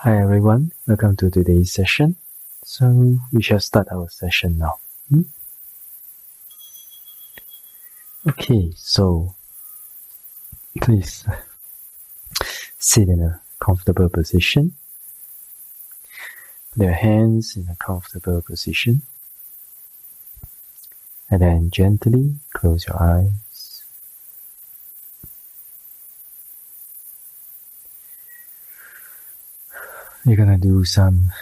Hi everyone, welcome to today's session. So we shall start our session now. Okay, so please sit in a comfortable position. Put your hands in a comfortable position. And then gently close your eyes. You're gonna do some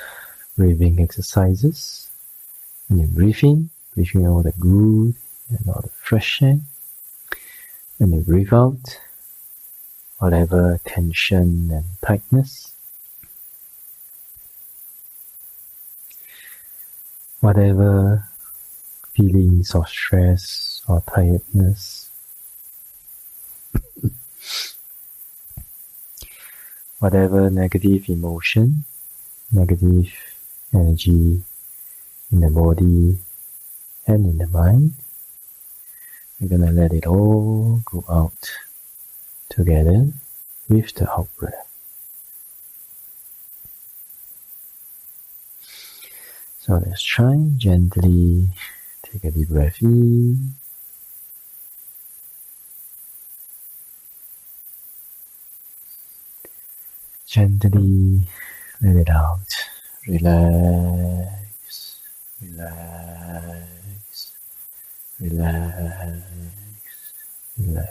breathing exercises. When you breathe in all the good and all the fresh air. When you breathe out, whatever tension and tightness, whatever feelings of stress or tiredness, whatever negative emotion, negative energy in the body and in the mind, we're gonna let it all go out together with the out breath. So let's try gently take a deep breath in. Gently let it out. Relax, relax, relax, relax.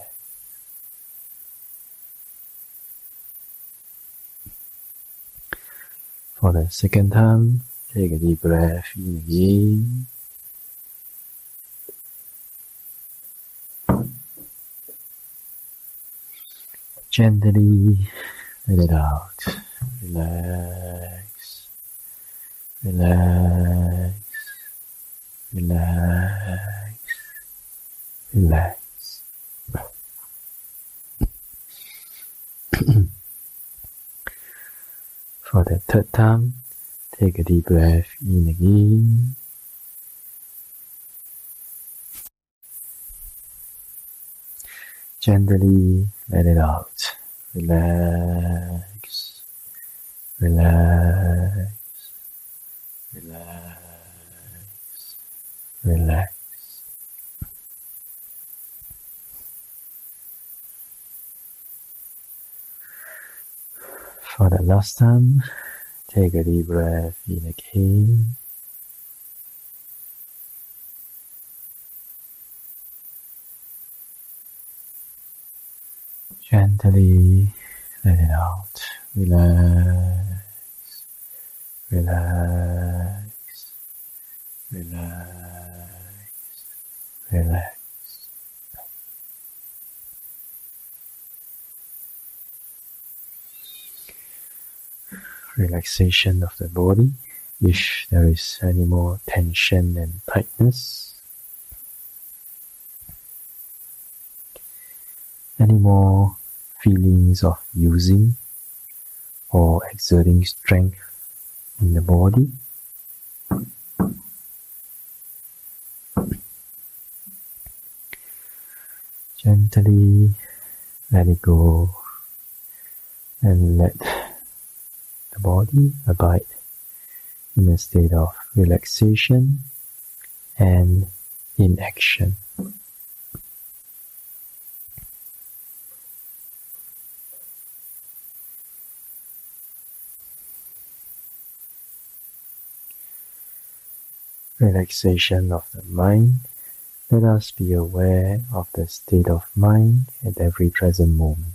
For the second time, take a deep breath in again. Gently let it out. Relax, relax, relax, relax. For the third time, take a deep breath in again. Gently let it out. Relax, relax, relax, relax. For the last time, take a deep breath in again. Gently let it out. Relax, relax, relax, relax. Relaxation of the body. If there is any more tension and tightness, any more feelings of using or exerting strength in the body, gently let it go and let the body abide in a state of relaxation and inaction. Relaxation of the mind. Let us be aware of the state of mind at every present moment.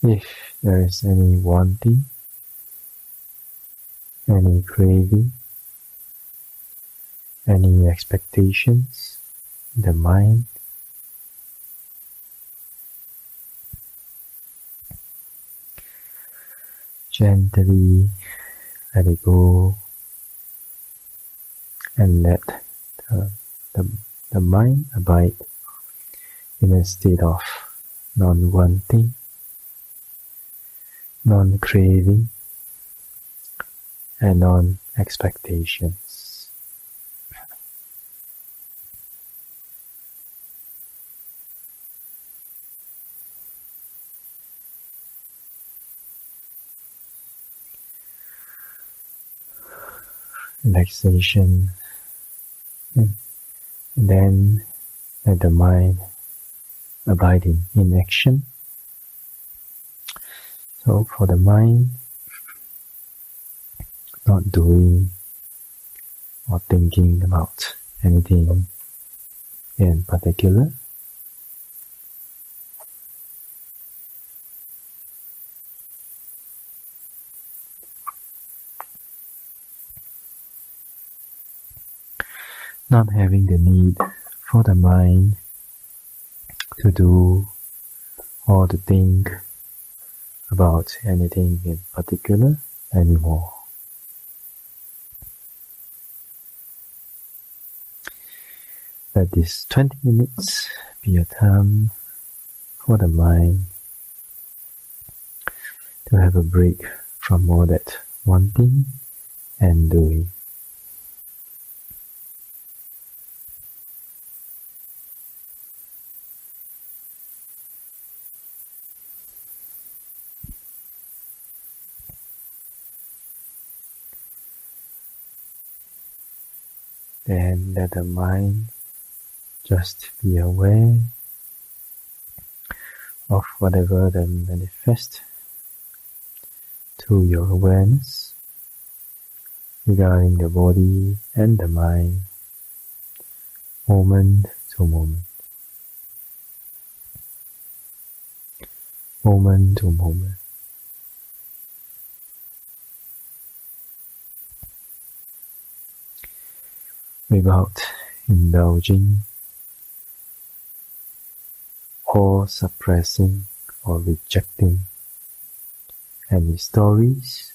If there is any wanting, any craving, any expectations in the mind, gently let it go and let the mind abide in a state of non-wanting, non-craving, and non-expectations. relaxation, and then let the mind abide in action. So for the mind, not doing or thinking about anything in particular, not having the need for the mind to do or to think about anything in particular anymore. Let this 20 minutes be a time for the mind to have a break from all that wanting and doing. Then let the mind just be aware of whatever that manifests to your awareness regarding the body and the mind, moment to moment. Moment to moment. Without indulging or suppressing or rejecting any stories,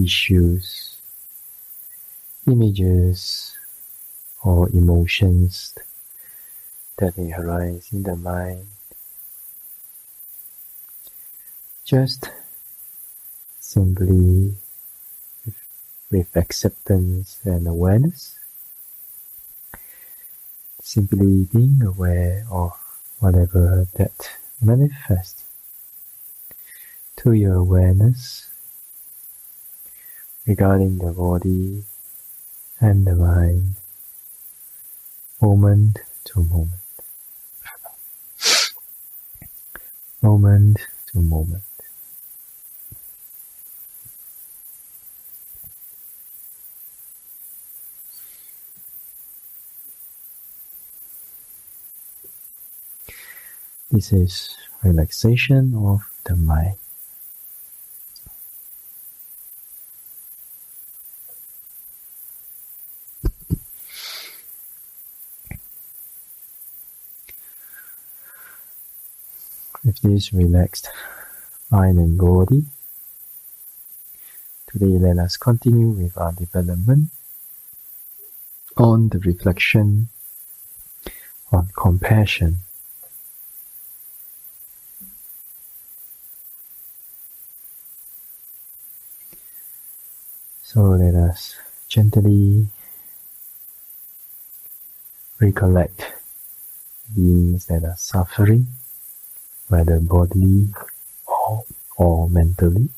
issues, images, or emotions that may arise in the mind. Just simply with acceptance and awareness, simply being aware of whatever that manifests to your awareness regarding the body and the mind, moment to moment. Moment to moment. This is relaxation of the mind. With this relaxed mind and body, today let us continue with our development on the reflection on compassion. So let us gently recollect beings that are suffering, whether bodily or mentally.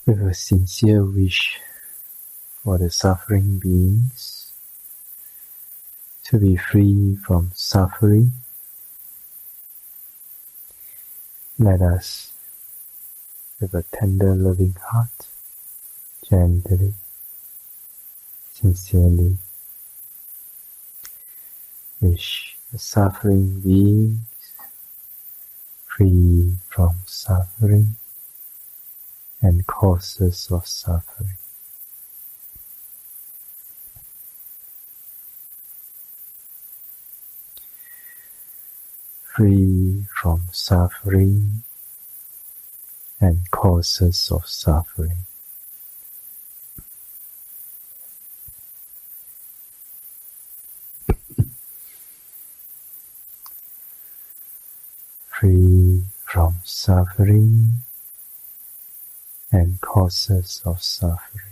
With a sincere wish for the suffering beings to be free from suffering, let us, with a tender, loving heart, gently, sincerely wish the suffering beings free from suffering and causes of suffering. Free from suffering and causes of suffering. Free from suffering and causes of suffering.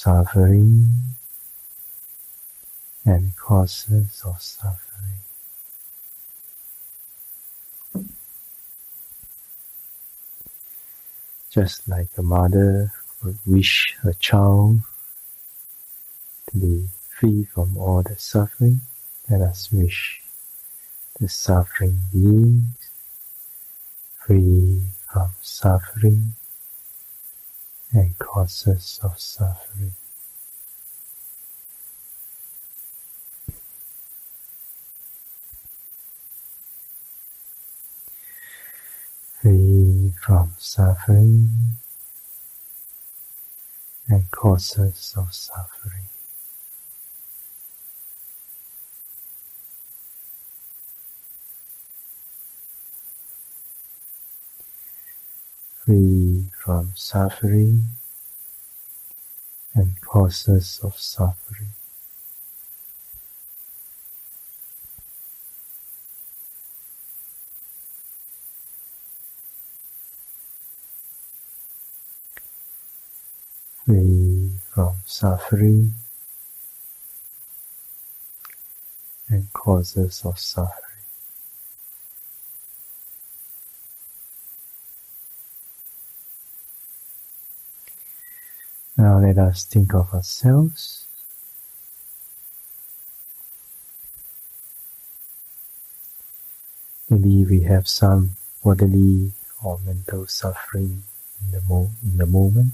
suffering and causes of suffering. Just like a mother would wish her child to be free from all the suffering, let us wish the suffering beings free from suffering and causes of suffering. Free from suffering and causes of suffering. Free from suffering and causes of suffering. Free from suffering and causes of suffering. Now let us think of ourselves. Maybe we have some bodily or mental suffering in the moment.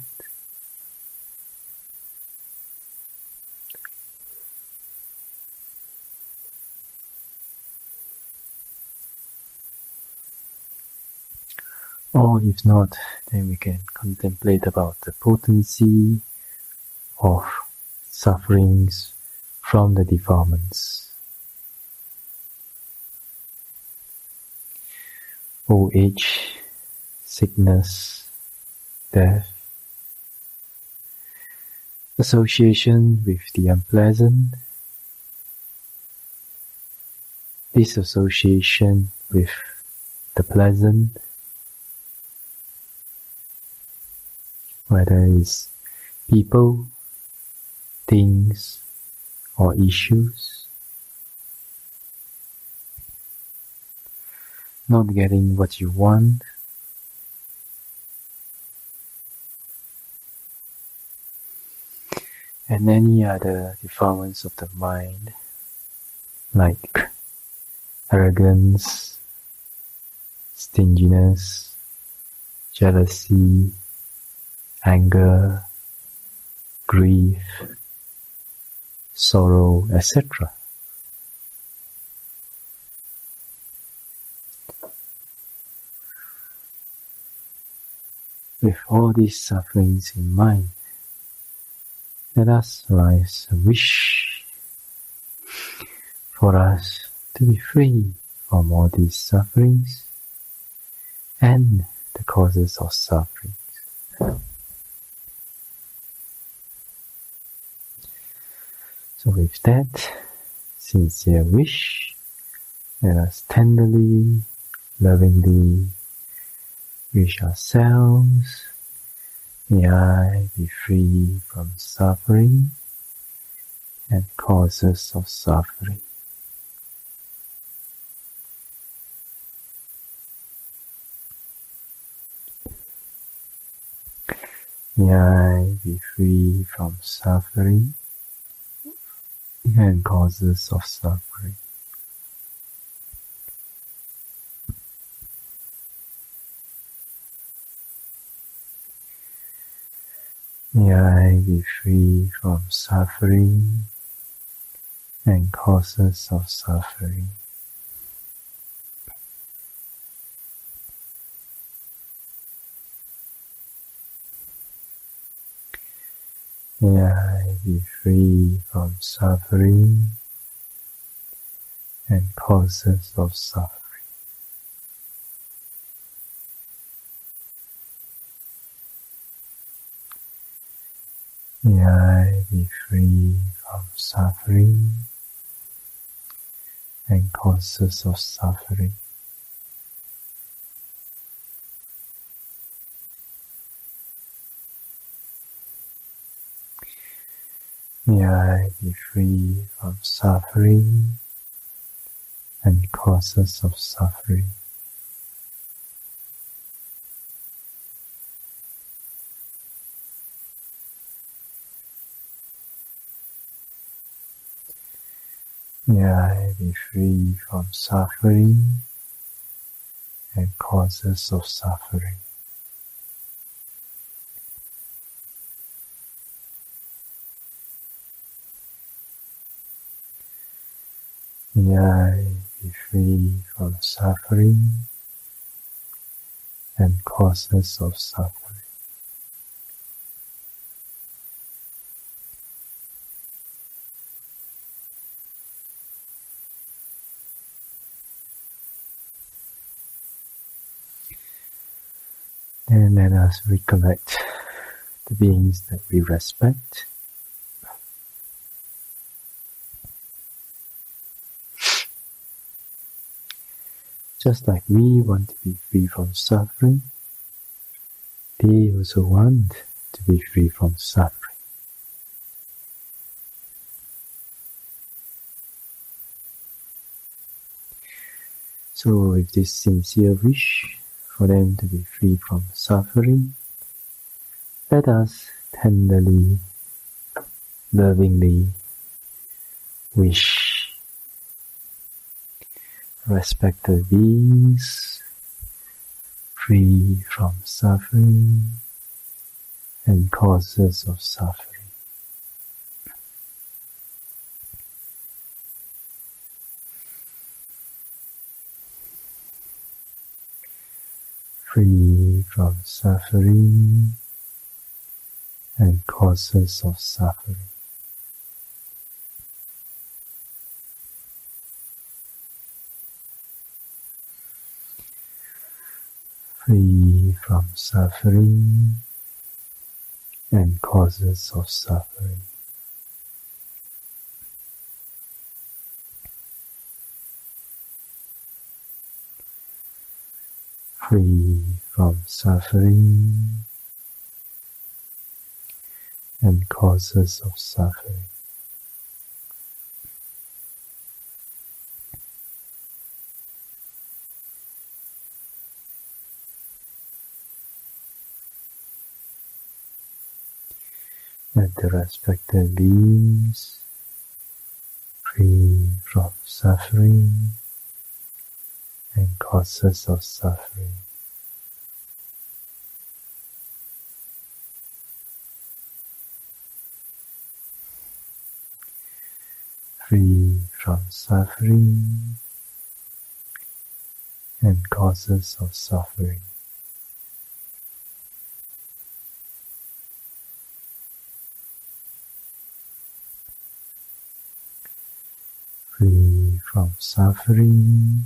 Or if not, then we can contemplate about the potency of sufferings from the defilements. Old age, sickness, death, association with the unpleasant, disassociation with the pleasant, whether it's people, things, or issues. Not getting what you want, and any other defilements of the mind, like arrogance, stinginess, jealousy, anger, grief, sorrow, etc. With all these sufferings in mind, let us rise a wish for us to be free from all these sufferings and the causes of suffering. So with that sincere wish, let us tenderly, lovingly wish ourselves, may I be free from suffering and causes of suffering. May I be free from suffering and causes of suffering. May I be free from suffering and causes of suffering. May I be free from suffering and causes of suffering. May I be free from suffering and causes of suffering. May I be free from suffering and causes of suffering. May I be free from suffering and causes of suffering. May I be free from suffering and causes of suffering. And let us recollect the beings that we respect. Just like we want to be free from suffering, they also want to be free from suffering. So with this sincere wish for them to be free from suffering, let us tenderly, lovingly wish respected beings free from suffering and causes of suffering. Free from suffering and causes of suffering. Free from suffering and causes of suffering. Free from suffering and causes of suffering. Let the respected beings free from suffering and causes of suffering. Free from suffering and causes of suffering. Free from suffering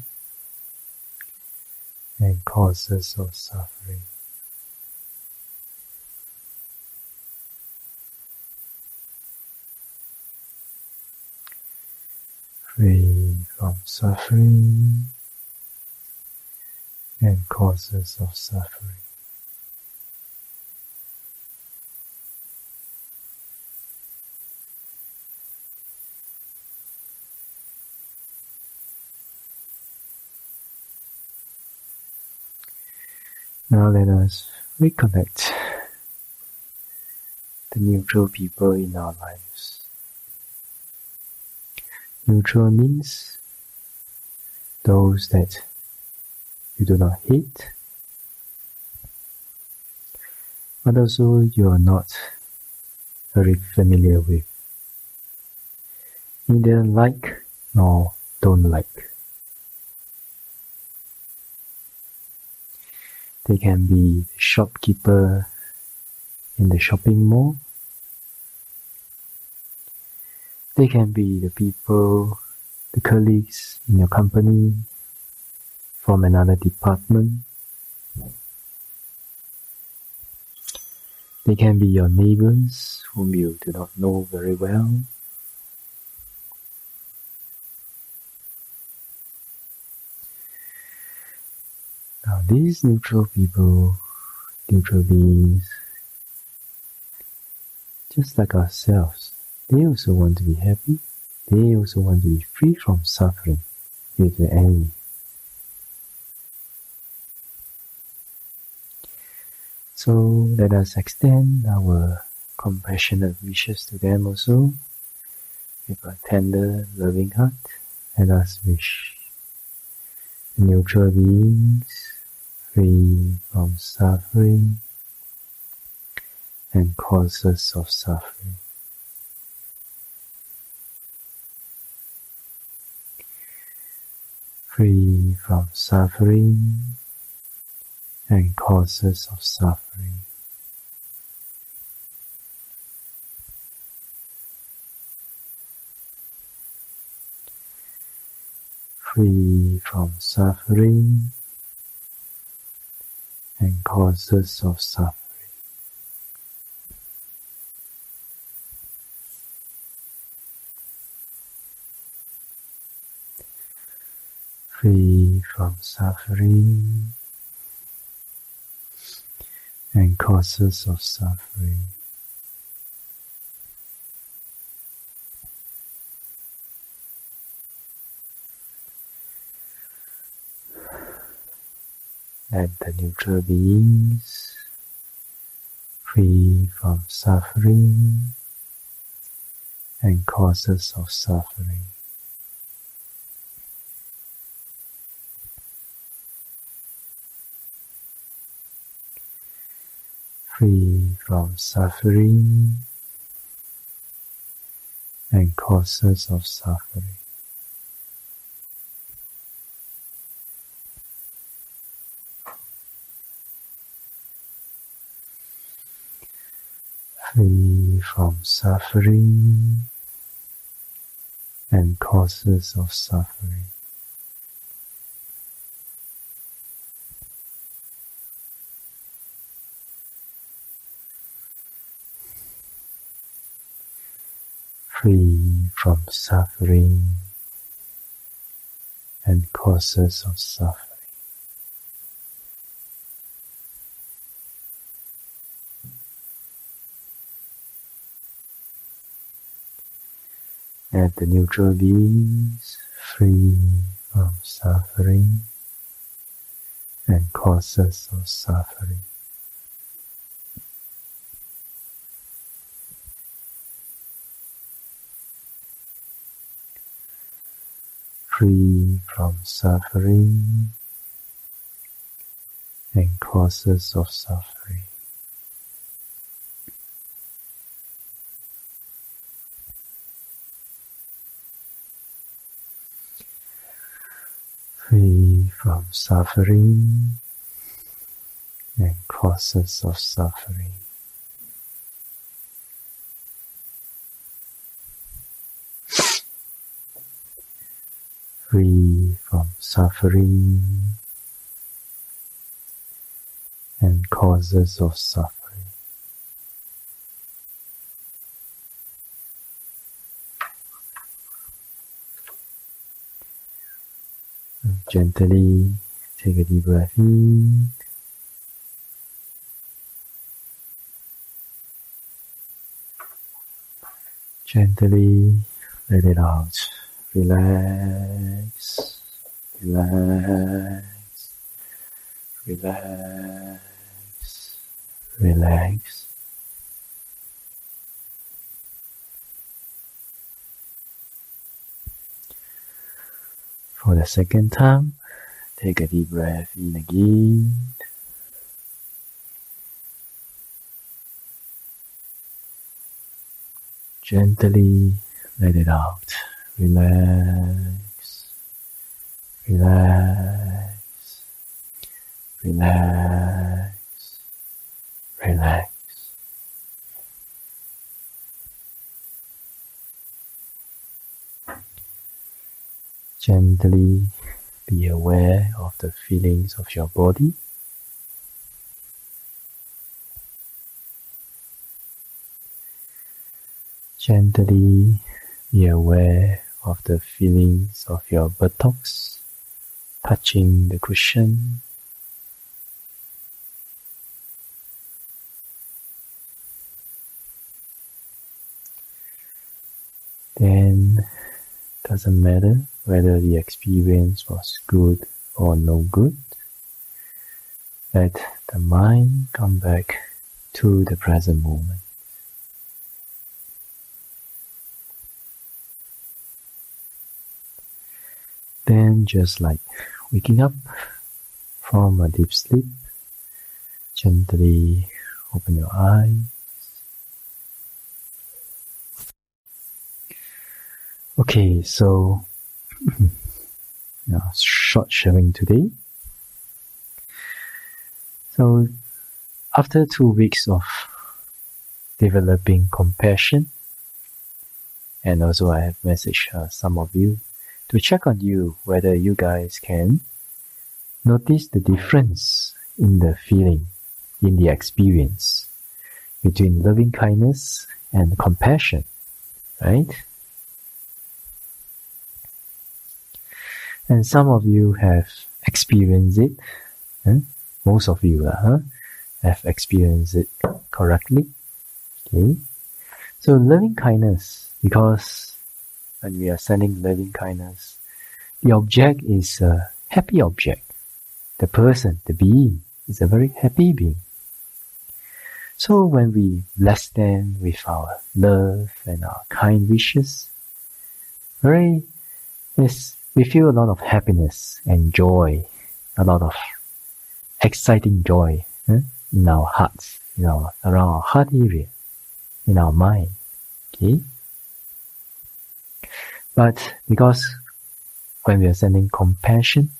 and causes of suffering. Free from suffering and causes of suffering. Now let us recollect the neutral people in our lives. Neutral means those that you do not hate, but also you are not very familiar with. Neither like nor don't like. They can be the shopkeeper in the shopping mall. They can be the people, the colleagues in your company from another department. They can be your neighbors whom you do not know very well. Now these neutral people, neutral beings, just like ourselves, They also want to be happy. They also want to be free from suffering, if there any. So let us extend our compassionate wishes to them also. With a tender, loving heart, let us wish the neutral beings free from suffering and causes of suffering. Free from suffering and causes of suffering. Free from suffering and causes of suffering. Free from suffering and causes of suffering. Let the neutral beings free from suffering and causes of suffering. Free from suffering and causes of suffering. Free from suffering and causes of suffering. Free from suffering and causes of suffering. Let the neutral beings free from suffering and causes of suffering. Free from suffering and causes of suffering. Free from suffering and causes of suffering. Free from suffering and causes of suffering. Gently take a deep breath in. Gently let it out. Relax, relax, relax, relax. For the second time, take a deep breath in again. Gently let it out. Relax, relax, relax, relax. Gently be aware of the feelings of your body. Gently be aware of the feelings of your buttocks touching the cushion. then doesn't matter whether the experience was good or no good. Let the mind come back to the present moment. Then just like waking up from a deep sleep, gently open your eyes. Okay, so short sharing today. So after 2 weeks of developing compassion, and also I have messaged some of you to check on you whether you guys can notice the difference in the feeling, in the experience between loving kindness and compassion, right? And some of you have experienced it. Most of you have experienced it correctly. Okay. So loving kindness, because when we are sending loving kindness, the object is a happy object. The person, the being, is a very happy being. So when we bless them with our love and our kind wishes, we feel a lot of happiness and joy, a lot of exciting joy in our hearts, around our heart area, in our mind. Okay? But because when we are sending compassion,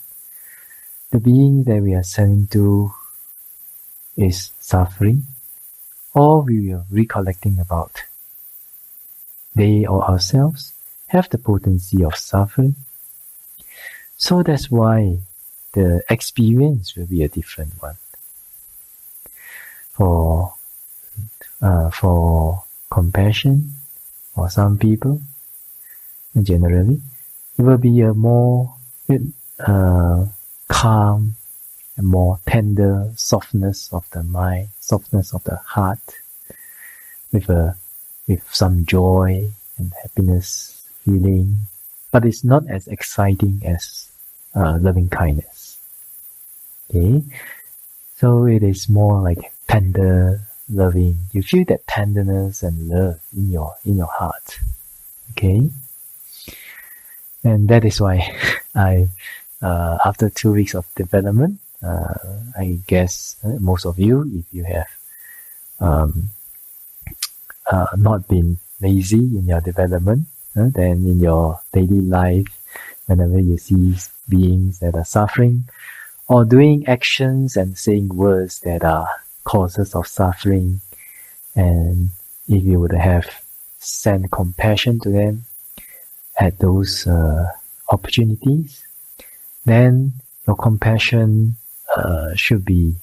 the being that we are sending to is suffering, or we are recollecting about they or ourselves have the potency of suffering. So that's why the experience will be a different one. For compassion, for some people, generally, it will be a more calm, a more tender softness of the mind, softness of the heart, with some joy and happiness feeling, but it's not as exciting as loving kindness. Okay, so it is more like tender, loving. You feel that tenderness and love in your heart. Okay, and that is why I, after 2 weeks of development, I guess most of you, if you have not been lazy in your development, then in your daily life, whenever you see beings that are suffering, or doing actions and saying words that are causes of suffering, and if you would have sent compassion to them at those opportunities, then your compassion should be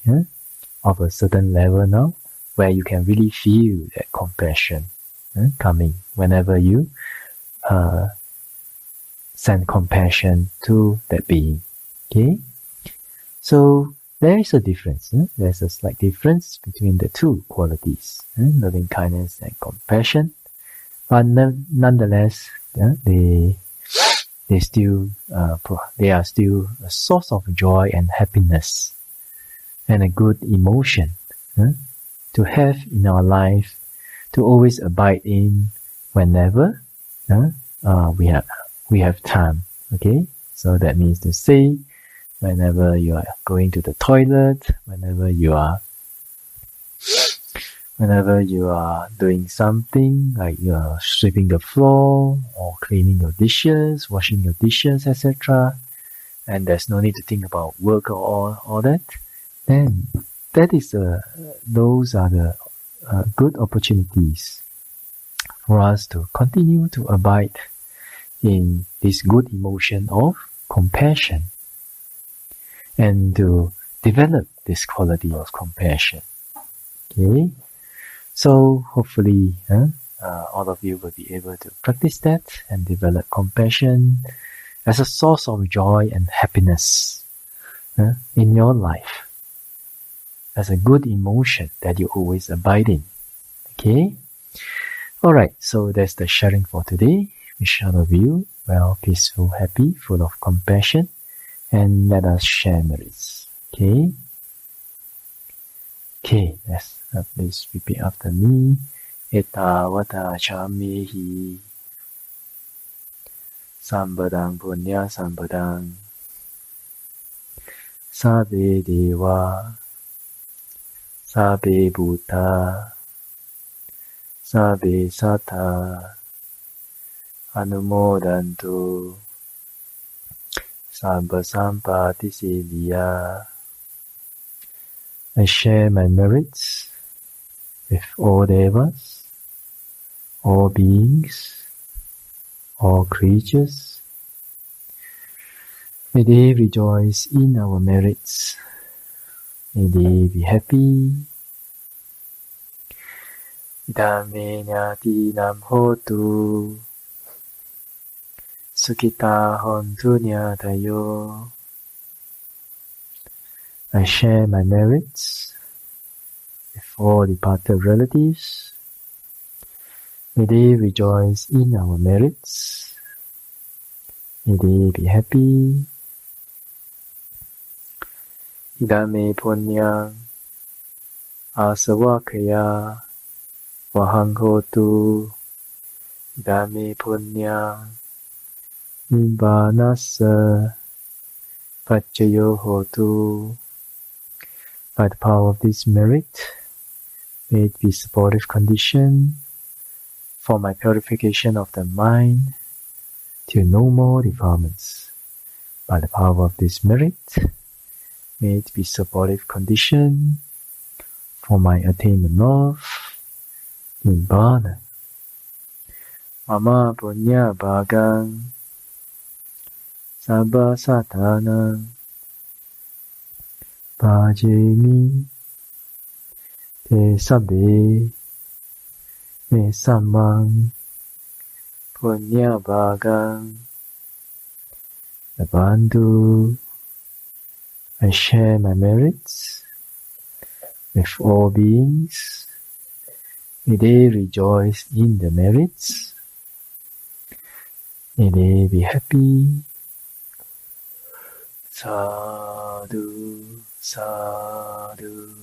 of a certain level now, where you can really feel that compassion coming whenever you send compassion to that being. Okay, so there is a difference. There's a slight difference between the two qualities, loving kindness and compassion. But nonetheless, they are still a source of joy and happiness, and a good emotion to have in our life, to always abide in whenever we have time. Okay, so that means to say, whenever you are going to the toilet, whenever you are doing something like you are sweeping the floor or cleaning your dishes, washing your dishes, etc., and there's no need to think about work or all that, then those are the good opportunities for us to continue to abide in this good emotion of compassion, and to develop this quality of compassion. Okay, so hopefully all of you will be able to practice that and develop compassion as a source of joy and happiness in your life, as a good emotion that you always abide in. Okay, alright, so that's the sharing for today. wish all of you well, peaceful, happy, full of compassion, and let us share merits. Okay? Okay, please repeat after me. Ettavata chamehi Sambadang punya sambadang Sabbe deva Sabbe bhuta Sabbe sattva Anumodantu Sabba sampati siddhya. I share my merits with all devas, all beings, all creatures. May they rejoice in our merits. May they be happy. Idame nyatinam hotu Sukhita hontu nyatayo. I share my merits with all departed relatives. May they rejoice in our merits. May they be happy. Idame punyang asavakaya vahang hotu. Idame punyang nibbanassa paccaya hotu. By the power of this merit, may it be supportive condition for my purification of the mind to no more defilements. By the power of this merit, may it be supportive condition for my attainment of Nibbana. Mama punya bhagang sabba satanang Bhajami te sabbe me sammang punya bhagang. Bandhu, I share my merits with all beings. May they rejoice in the merits. May they be happy. Sadhu, sadhu,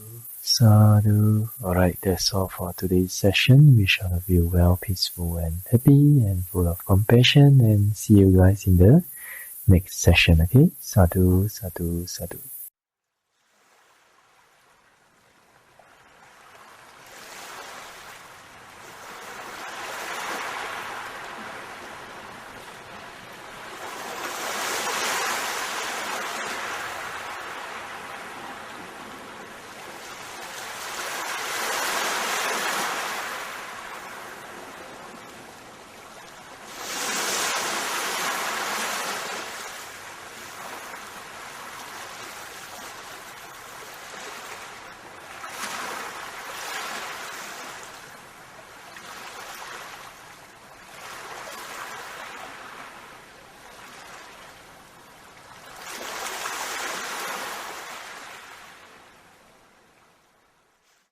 sadhu. Alright, that's all for today's session. Wish all of you well, peaceful and happy and full of compassion, and see you guys in the next session, okay? Sadhu, sadhu, sadhu.